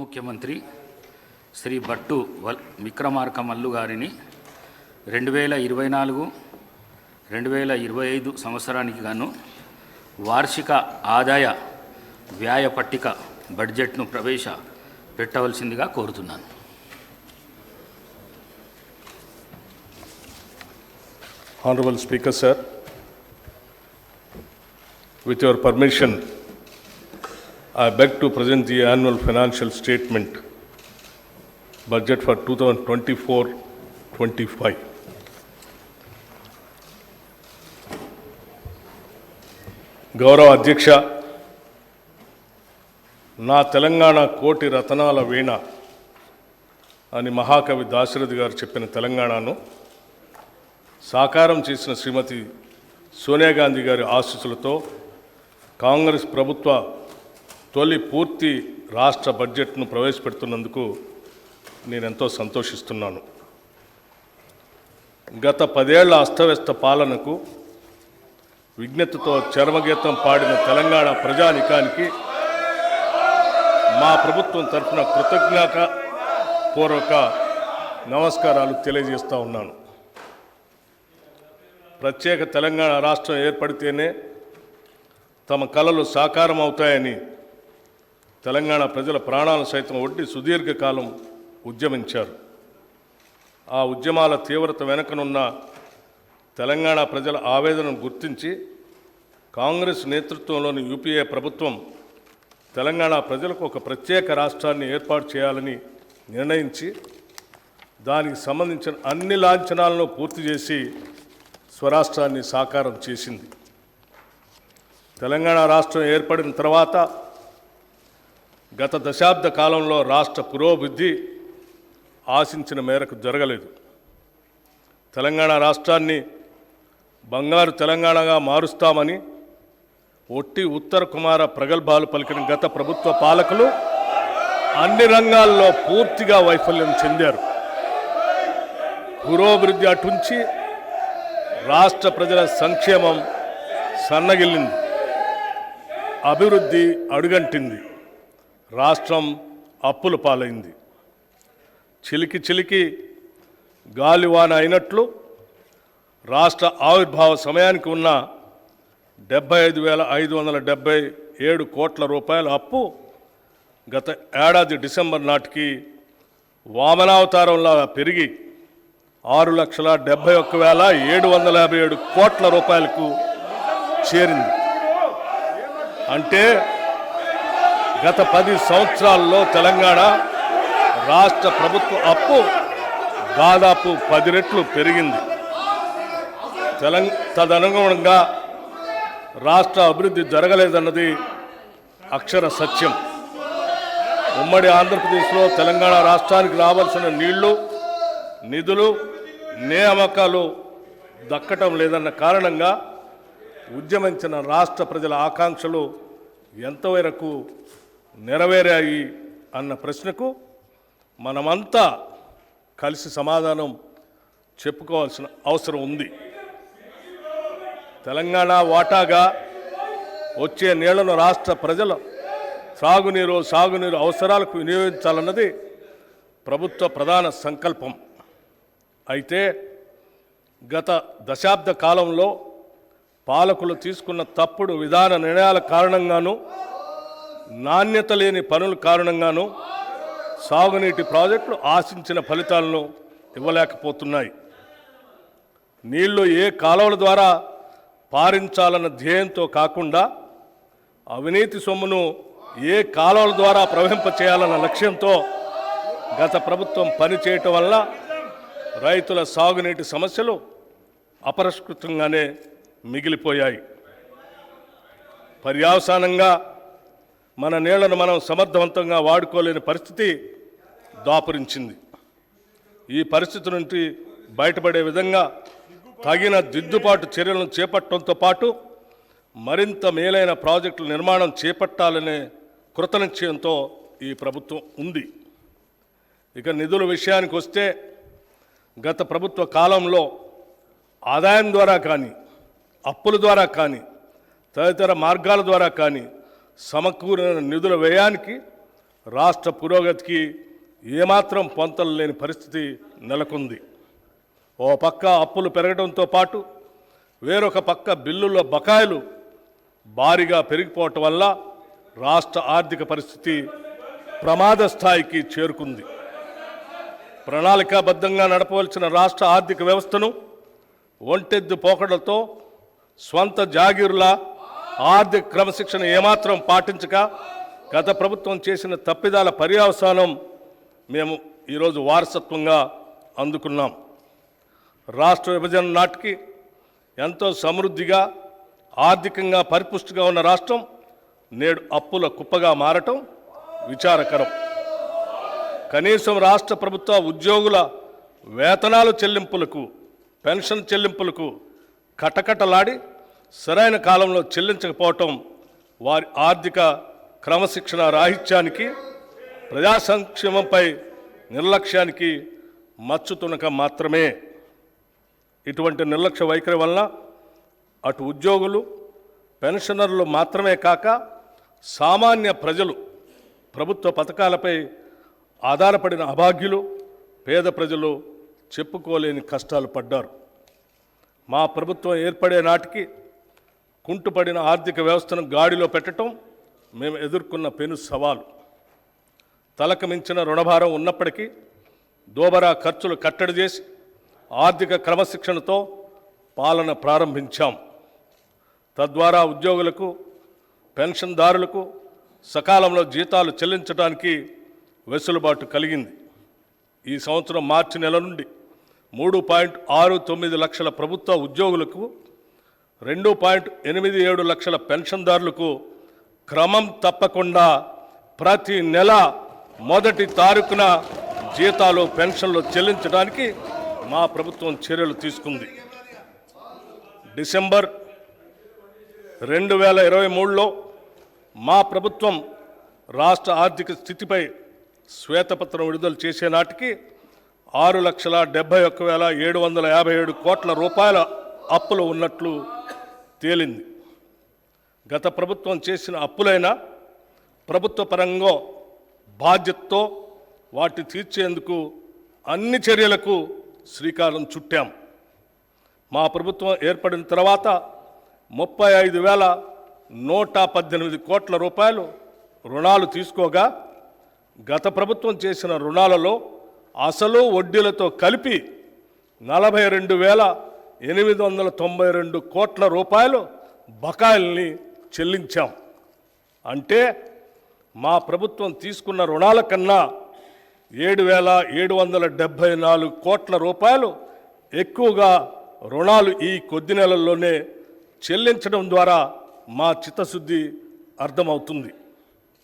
ముఖ్యమంత్రి శ్రీ భట్టు విక్రమార్క మల్లు గారిని 2024-2025 సంవత్సరానికి గాను వార్షిక ఆదాయ వ్యయ పట్టిక బడ్జెట్ను ప్రవేశపెట్టవలసిందిగా కోరుతున్నాను. Honorable Speaker, sir, with your permission, I beg to present the annual financial statement, budget for 2024-25. గౌరవ అధ్యక్ష, నా తెలంగాణ కోటి రతనాల వీణ అని మహాకవి దాశరథి గారు చెప్పిన తెలంగాణను సాకారం చేసిన శ్రీమతి సోనియా గాంధీ గారి ఆశీస్సులతో కాంగ్రెస్ ప్రభుత్వ తొలి పూర్తి రాష్ట్ర బడ్జెట్ను ప్రవేశపెడుతున్నందుకు నేనెంతో సంతోషిస్తున్నాను. గత 10 ఏళ్ల అస్తవ్యస్త పాలనకు విజ్ఞతతో చరమగీతం పాడిన తెలంగాణ ప్రజానికానికి మా ప్రభుత్వం తరఫున కృతజ్ఞతాపూర్వక నమస్కారాలు తెలియజేస్తూ ఉన్నాను. ప్రత్యేక తెలంగాణ రాష్ట్రం ఏర్పడితేనే తమ కలలు సాకారం అవుతాయని తెలంగాణ ప్రజల ప్రాణాలు సైతం ఒడ్డి సుదీర్ఘకాలం ఉద్యమించారు. ఆ ఉద్యమాల తీవ్రత వెనుకనున్న తెలంగాణ ప్రజల ఆవేదనను గుర్తించి కాంగ్రెస్ నేతృత్వంలోని యూపీఏ ప్రభుత్వం తెలంగాణ ప్రజలకు ఒక ప్రత్యేక రాష్ట్రాన్ని ఏర్పాటు చేయాలని నిర్ణయించి దానికి సంబంధించిన అన్ని లాంఛనాలను పూర్తి చేసి స్వరాష్ట్రాన్ని సాకారం చేసింది. తెలంగాణ రాష్ట్రం ఏర్పడిన తర్వాత గత దశాబ్ద కాలంలో రాష్ట్ర పురోభివృద్ధి ఆశించిన మేరకు జరగలేదు. తెలంగాణ రాష్ట్రాన్ని బంగారు తెలంగాణగా మారుస్తామని ఒట్టి ఉత్తర కుమార ప్రగల్భాలు పలికిన గత ప్రభుత్వ పాలకులు అన్ని రంగాల్లో పూర్తిగా వైఫల్యం చెందారు. పురోభివృద్ధి అటుంచి రాష్ట్ర ప్రజల సంక్షేమం సన్నగిల్లింది, అభివృద్ధి అడుగంటింది, రాష్ట్రం అప్పుల పాలైంది. చిలికి చిలికి గాలివాన అయినట్లు రాష్ట్ర ఆవిర్భావ సమయానికి ఉన్న 75,577 కోట్ల రూపాయల అప్పు గత ఏడాది డిసెంబర్ నాటికి వామనావతారంలా పెరిగి 6,71,757 కోట్ల రూపాయలకు చేరింది. అంటే గత 10 సంవత్సరాల్లో తెలంగాణ రాష్ట్ర ప్రభుత్వ అప్పు దాదాపు 10 రెట్లు పెరిగింది. తదనుగుణంగా రాష్ట్ర అభివృద్ధి జరగలేదన్నది అక్షర సత్యం. ఉమ్మడి ఆంధ్రప్రదేశ్లో తెలంగాణ రాష్ట్రానికి రావాల్సిన నీళ్లు, నిధులు, నియామకాలు దక్కటం లేదన్న కారణంగా ఉద్యమించిన రాష్ట్ర ప్రజల ఆకాంక్షలు ఎంతవరకు నెరవేరాయి అన్న ప్రశ్నకు మనమంతా కలిసి సమాధానం చెప్పుకోవాల్సిన అవసరం ఉంది. తెలంగాణ వాటాగా వచ్చే నీళ్లను రాష్ట్ర ప్రజల సాగునీరు అవసరాలకు వినియోగించాలన్నది ప్రభుత్వ ప్రధాన సంకల్పం. అయితే గత దశాబ్ద కాలంలో పాలకులు తీసుకున్న తప్పుడు విధాన నిర్ణయాల కారణంగాను, నాణ్యత లేని పనుల కారణంగాను సాగునీటి ప్రాజెక్టులు ఆశించిన ఫలితాలను ఇవ్వలేకపోతున్నాయి. నీళ్లు ఏ కాలువల ద్వారా పారించాలన్న ధ్యేయంతో కాకుండా అవినీతి సొమ్మును ఏ కాలువల ద్వారా ప్రవహింపచేయాలన్న లక్ష్యంతో గత ప్రభుత్వం పనిచేయటం వల్ల రైతుల సాగునీటి సమస్యలు అపరిష్కృతంగానే మిగిలిపోయాయి. పర్యవసానంగా మన నీళ్లను మనం సమర్థవంతంగా వాడుకోలేని పరిస్థితి దాపురించింది. ఈ పరిస్థితి నుండి బయటపడే విధంగా తగిన దిద్దుబాటు చర్యలను చేపట్టడంతో పాటు మరింత మేలైన ప్రాజెక్టుల నిర్మాణం చేపట్టాలనే కృతనిశ్చయంతో ఈ ప్రభుత్వం ఉంది. ఇక నిధుల విషయానికి వస్తే గత ప్రభుత్వ కాలంలో ఆదాయం ద్వారా కానీ, అప్పుల ద్వారా కానీ, తదితర మార్గాల ద్వారా కానీ సమకూరిన నిధుల వ్యయానికి రాష్ట్ర పురోగతికి ఏమాత్రం పొంతలు లేని పరిస్థితి నెలకొంది. ఓ పక్క అప్పులు పెరగడంతో పాటు వేరొక పక్క బిల్లుల బకాయిలు భారీగా పెరిగిపోవటం వల్ల రాష్ట్ర ఆర్థిక పరిస్థితి ప్రమాద స్థాయికి చేరుకుంది. ప్రణాళికాబద్ధంగా నడపవలసిన రాష్ట్ర ఆర్థిక వ్యవస్థను ఒంటెద్దు పోకడలతో స్వంత జాగీరుల ఆర్థిక క్రమశిక్షణ ఏమాత్రం పాటించక గత ప్రభుత్వం చేసిన తప్పిదాల పర్యవసానం మేము ఈరోజు వారసత్వంగా అందుకున్నాం. రాష్ట్ర విభజన నాటికి ఎంతో సమృద్ధిగా ఆర్థికంగా పరిపుష్టిగా ఉన్న రాష్ట్రం నేడు అప్పుల కుప్పగా మారటం విచారకరం. కనీసం రాష్ట్ర ప్రభుత్వ ఉద్యోగుల వేతనాల చెల్లింపులకు, పెన్షన్ చెల్లింపులకు కటకటలాడి సరైన కాలంలో చెల్లించకపోవటం వారి ఆర్థిక క్రమశిక్షణ రాహిత్యానికి, ప్రజా సంక్షేమంపై నిర్లక్ష్యానికి మచ్చుతునక మాత్రమే. ఇటువంటి నిర్లక్ష్య వైఖరి వలన అటు ఉద్యోగులు, పెన్షనర్లు మాత్రమే కాక సామాన్య ప్రజలు ప్రభుత్వ పథకాలపై ఆధారపడిన అభాగ్యులు, పేద ప్రజలు చెప్పుకోలేని కష్టాలు పడ్డారు. మా ప్రభుత్వం ఏర్పడే నాటికి కుంటుపడిన ఆర్థిక వ్యవస్థను గాడిలో పెట్టడం మేము ఎదుర్కొన్న పెను సవాలు. తలకు మించిన రుణభారం ఉన్నప్పటికీ దోబరా ఖర్చులు కట్టడి చేసి ఆర్థిక క్రమశిక్షణతో పాలన ప్రారంభించాం. తద్వారా ఉద్యోగులకు, పెన్షన్దారులకు సకాలంలో జీతాలు చెల్లించడానికి వెసులుబాటు కలిగింది. ఈ సంవత్సరం మార్చి నెల నుండి 3.69 లక్షల ప్రభుత్వ ఉద్యోగులకు, 2.87 లక్షల పెన్షన్దారులకు క్రమం తప్పకుండా ప్రతి నెల మొదటి తారీఖున జీతాలు, పెన్షన్లు చెల్లించడానికి మా ప్రభుత్వం చర్యలు తీసుకుంది. డిసెంబర్ 2023లో మా ప్రభుత్వం రాష్ట్ర ఆర్థిక స్థితిపై శ్వేతపత్రం విడుదల చేసే నాటికి 6,71,757 కోట్ల రూపాయల అప్పులు ఉన్నట్లు తేలింది. గత ప్రభుత్వం చేసిన అప్పులైనా ప్రభుత్వ పరంగా బాధ్యతతో వాటి తీర్చేందుకు అన్ని చర్యలకు శ్రీకారం చుట్టాం. మా ప్రభుత్వం ఏర్పడిన తర్వాత 35,118 కోట్ల రూపాయలు రుణాలు తీసుకోగా గత ప్రభుత్వం చేసిన రుణాలలో అసలు వడ్డీలతో కలిపి 42,892 కోట్ల రూపాయలు బకాయిల్ని చెల్లించాం. అంటే మా ప్రభుత్వం తీసుకున్న రుణాల కన్నా 7,774 కోట్ల రూపాయలు ఎక్కువగా రుణాలు ఈ కొద్ది నెలల్లోనే చెల్లించడం ద్వారా మా చిత్తశుద్ధి అర్థమవుతుంది.